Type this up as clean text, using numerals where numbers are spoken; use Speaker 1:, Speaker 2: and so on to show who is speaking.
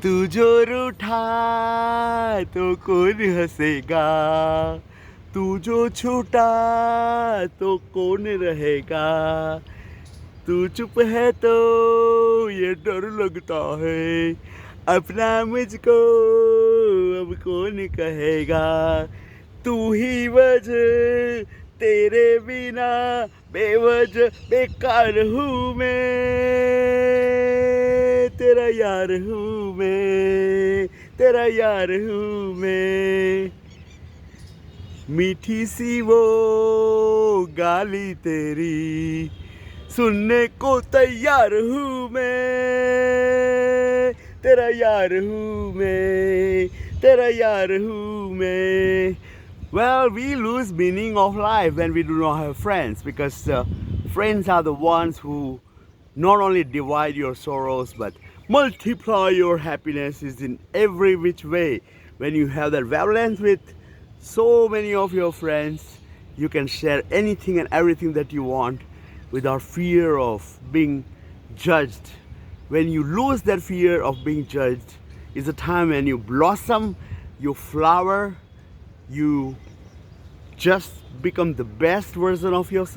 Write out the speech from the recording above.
Speaker 1: तू जो रूठा तो कौन हंसेगा, तू जो छूटा तो कौन रहेगा, तू चुप है तो ये डर लगता है, अपना मुझको अब कौन कहेगा, तू ही वजह तेरे बिना बेवजह बेकार हूँ मैं, तेरा यार हूँ मैं, तेरा यार हूँ मैं। मीठी सी वो गाली तेरी सुनने को तैयार हूँ मैं, तेरा यार हूँ मैं, तेरा यार हूँ मैं। Well, we lose meaning of life when we do not have friends, because friends are the ones who not only divide your sorrows but multiply your happinesses in every which way. When you have that balance with so many of your friends, you can share anything and everything that you want without fear of being judged. When you lose that fear of being judged is the time when you blossom, you flower, you just become the best version of yourself.